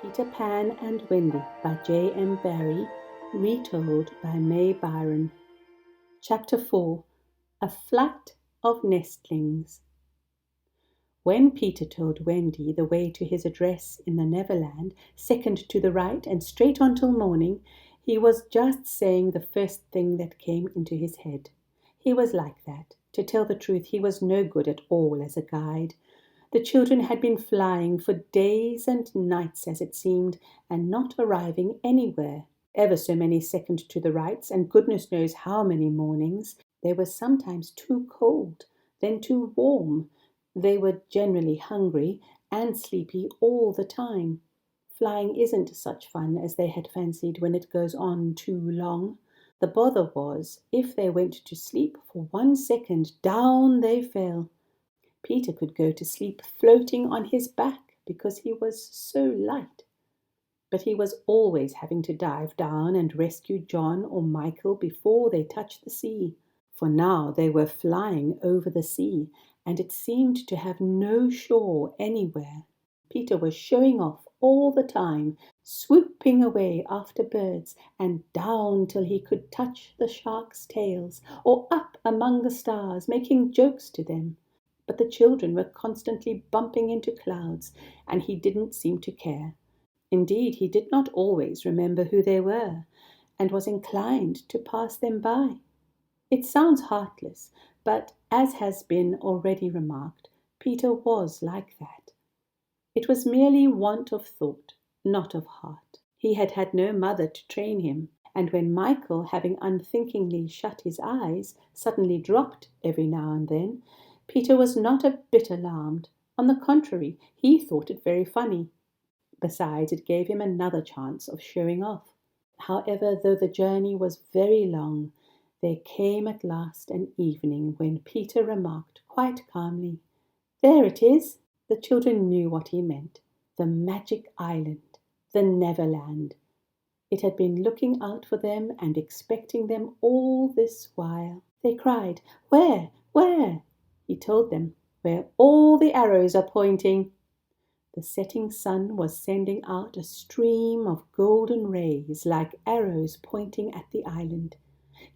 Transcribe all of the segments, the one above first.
Peter Pan and Wendy by J.M Barrie, retold by May Byron. Chapter 4. A Flight of Nestlings. When Peter told Wendy the way to his address in the Neverland, second to the right and straight on till morning, he was just saying the first thing that came into his head. He was like that. To tell the truth, he was no good at all as a guide. The children had been flying for days and nights, as it seemed, and not arriving anywhere. Ever so many second to the rights, and goodness knows how many mornings. They were sometimes too cold, then too warm. They were generally hungry and sleepy all the time. Flying isn't such fun as they had fancied when it goes on too long. The bother was, if they went to sleep for 1 second, down they fell. Peter could go to sleep floating on his back because he was so light. But he was always having to dive down and rescue John or Michael before they touched the sea. For now they were flying over the sea, and it seemed to have no shore anywhere. Peter was showing off all the time, swooping away after birds, and down till he could touch the sharks' tails, or up among the stars, making jokes to them. But the children were constantly bumping into clouds, and he didn't seem to care. Indeed, he did not always remember who they were, and was inclined to pass them by. It sounds heartless, but as has been already remarked, Peter was like that. It was merely want of thought, not of heart. He had had no mother to train him, and when Michael, having unthinkingly shut his eyes, suddenly dropped every now and then, Peter was not a bit alarmed. On the contrary, he thought it very funny. Besides, it gave him another chance of showing off. However, though the journey was very long, there came at last an evening when Peter remarked quite calmly, "There it is." The children knew what he meant. The magic island, the Neverland. It had been looking out for them and expecting them all this while. They cried, "Where? Where?" He told them, "Where all the arrows are pointing." The setting sun was sending out a stream of golden rays like arrows pointing at the island.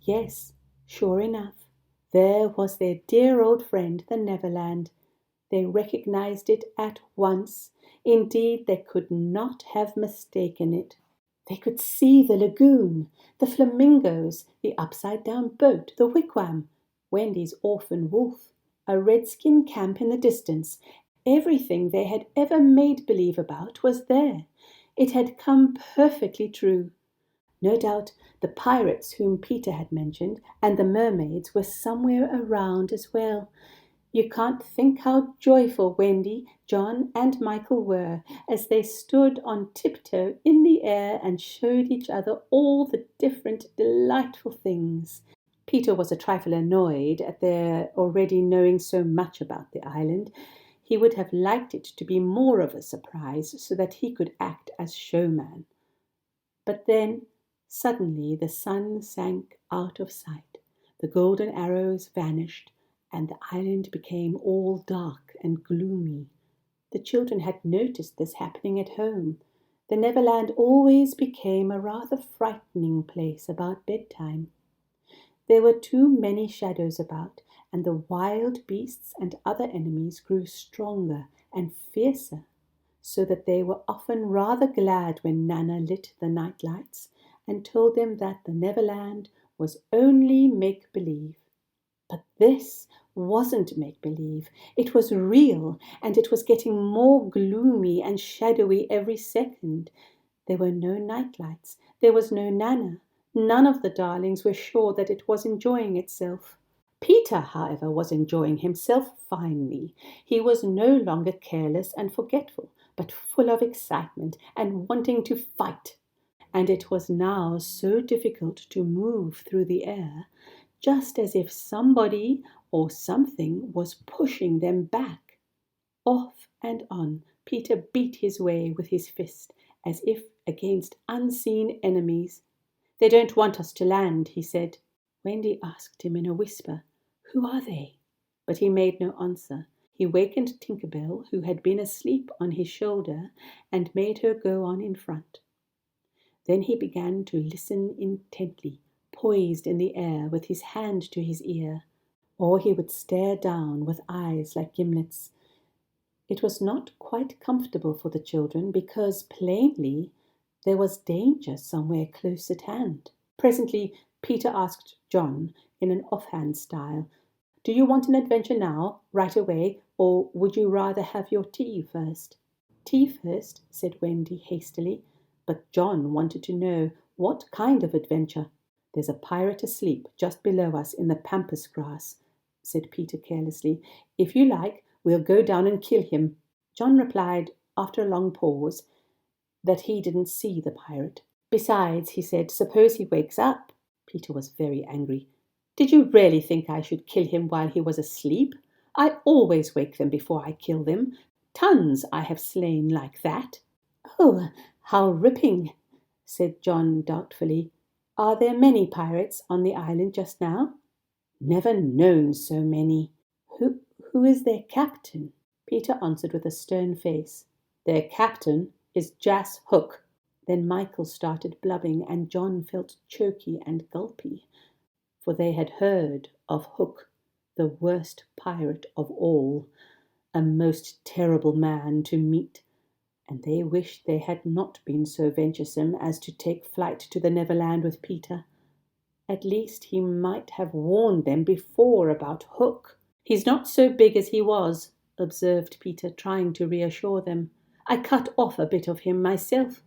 Yes, sure enough, there was their dear old friend, the Neverland. They recognized it at once. Indeed, they could not have mistaken it. They could see the lagoon, the flamingos, the upside-down boat, the wigwam, Wendy's orphan wolf, a redskin camp in the distance. Everything they had ever made believe about was there. It had come perfectly true. No doubt the pirates whom Peter had mentioned and the mermaids were somewhere around as well. You can't think how joyful Wendy, John, and Michael were as they stood on tiptoe in the air and showed each other all the different delightful things. Peter was a trifle annoyed at their already knowing so much about the island. He would have liked it to be more of a surprise so that he could act as showman. But then, suddenly the sun sank out of sight, the golden arrows vanished, and the island became all dark and gloomy. The children had noticed this happening at home. The Neverland always became a rather frightening place about bedtime. There were too many shadows about, and the wild beasts and other enemies grew stronger and fiercer, so that they were often rather glad when Nana lit the night lights and told them that the Neverland was only make-believe. But this wasn't make-believe. It was real, and it was getting more gloomy and shadowy every second. There were no night lights. There was no Nana. None of the darlings were sure that it was enjoying itself. Peter, however, was enjoying himself finely. He was no longer careless and forgetful, but full of excitement and wanting to fight. And it was now so difficult to move through the air, just as if somebody or something was pushing them back. Off and on, Peter beat his way with his fist, as if against unseen enemies. "They don't want us to land," he said. Wendy asked him in a whisper, "Who are they?" But he made no answer. He wakened Tinkerbell, who had been asleep on his shoulder, and made her go on in front. Then he began to listen intently, poised in the air with his hand to his ear, or he would stare down with eyes like gimlets. It was not quite comfortable for the children because, plainly, there was danger somewhere close at hand. Presently, Peter asked John, in an offhand style, "Do you want an adventure now, right away, or would you rather have your tea first?" "Tea first," said Wendy hastily, but John wanted to know what kind of adventure. "There's a pirate asleep just below us in the pampas grass," said Peter carelessly. "If you like, we'll go down and kill him." John replied, after a long pause, that he didn't see the pirate. "Besides," he said, "suppose he wakes up." Peter was very angry. "Did you really think I should kill him while he was asleep? I always wake them before I kill them. Tons I have slain like that." "Oh, how ripping," said John doubtfully. "Are there many pirates on the island just now?" "Never known so many." Who is their captain?" Peter answered with a stern face. "Their captain is Jas Hook." Then Michael started blubbing, and John felt choky and gulpy, for they had heard of Hook, the worst pirate of all, a most terrible man to meet, and they wished they had not been so venturesome as to take flight to the Neverland with Peter. At least he might have warned them before about Hook. "He's not so big as he was," observed Peter, trying to reassure them. "I cut off a bit of him myself."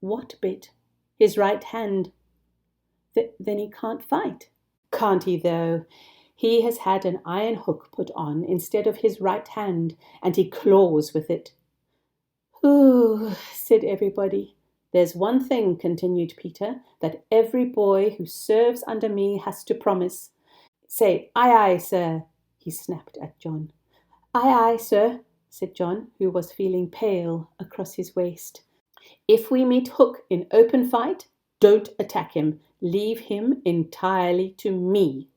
"What bit?" "His right hand." Then he can't fight." "Can't he, though? He has had an iron hook put on instead of his right hand, and he claws with it." "Ooh," said everybody. "There's one thing," continued Peter, "that every boy who serves under me has to promise. Say, 'Aye, aye, sir,'" he snapped at John. "Aye, aye, sir," said John, who was feeling pale across his waist. "If we meet Hook in open fight, don't attack him. Leave him entirely to me."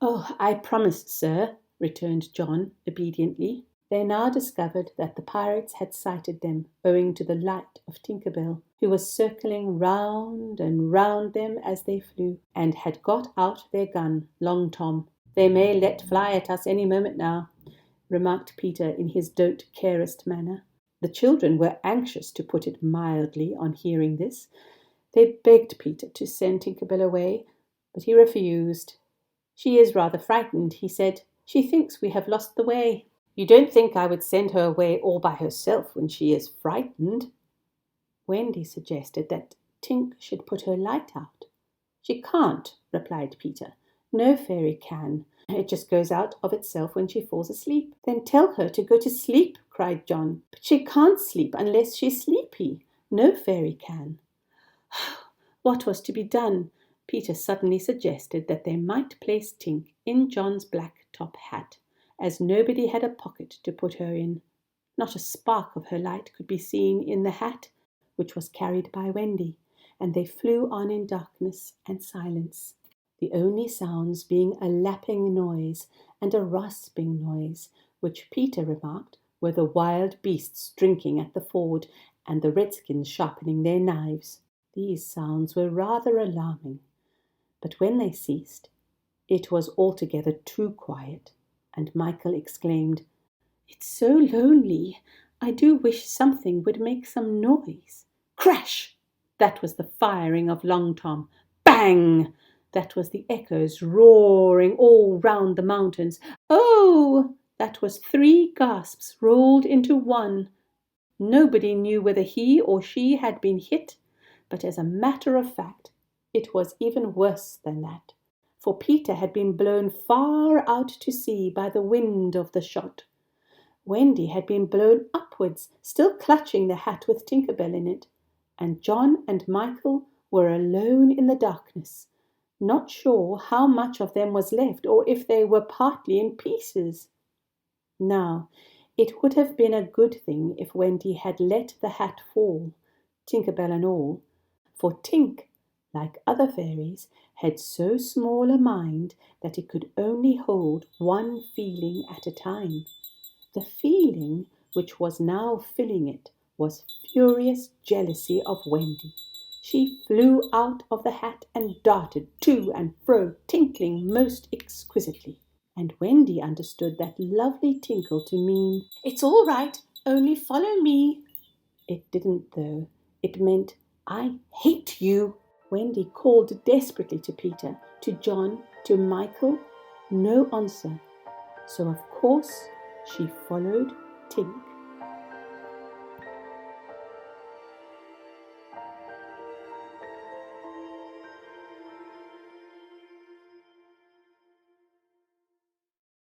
"Oh, I promise, sir," returned John obediently. They now discovered that the pirates had sighted them, owing to the light of Tinkerbell, who was circling round and round them as they flew, and had got out their gun, Long Tom. "They may let fly at us any moment now," remarked Peter in his don't carest manner. The children were anxious, to put it mildly, on hearing this. They begged Peter to send Tinkerbell away, but he refused. "She is rather frightened," he said. "She thinks we have lost the way." "You don't think I would send her away all by herself when she is frightened?" Wendy suggested that Tink should put her light out. "She can't," replied Peter. "No fairy can. It just goes out of itself when she falls asleep." "Then tell her to go to sleep," cried John. "But she can't sleep unless she's sleepy. No fairy can." What was to be done? Peter suddenly suggested that they might place Tink in John's black top hat, as nobody had a pocket to put her in. Not a spark of her light could be seen in the hat, which was carried by Wendy, and they flew on in darkness and silence, the only sounds being a lapping noise and a rasping noise, which Peter remarked were the wild beasts drinking at the ford and the redskins sharpening their knives. These sounds were rather alarming, but when they ceased, it was altogether too quiet, and Michael exclaimed, "It's so lonely. I do wish something would make some noise." Crash! That was the firing of Long Tom. Bang! That was the echoes roaring all round the mountains. Oh! That was 3 gasps rolled into one. Nobody knew whether he or she had been hit, but as a matter of fact, it was even worse than that, for Peter had been blown far out to sea by the wind of the shot. Wendy had been blown upwards, still clutching the hat with Tinkerbell in it, and John and Michael were alone in the darkness, not sure how much of them was left, or if they were partly in pieces. Now, it would have been a good thing if Wendy had let the hat fall, Tinkerbell and all, for Tink, like other fairies, had so small a mind that it could only hold one feeling at a time. The feeling which was now filling it was furious jealousy of Wendy. She flew out of the hat and darted to and fro, tinkling most exquisitely. And Wendy understood that lovely tinkle to mean, "It's all right, only follow me." It didn't, though. It meant, "I hate you." Wendy called desperately to Peter, to John, to Michael. No answer. So of course she followed Tink.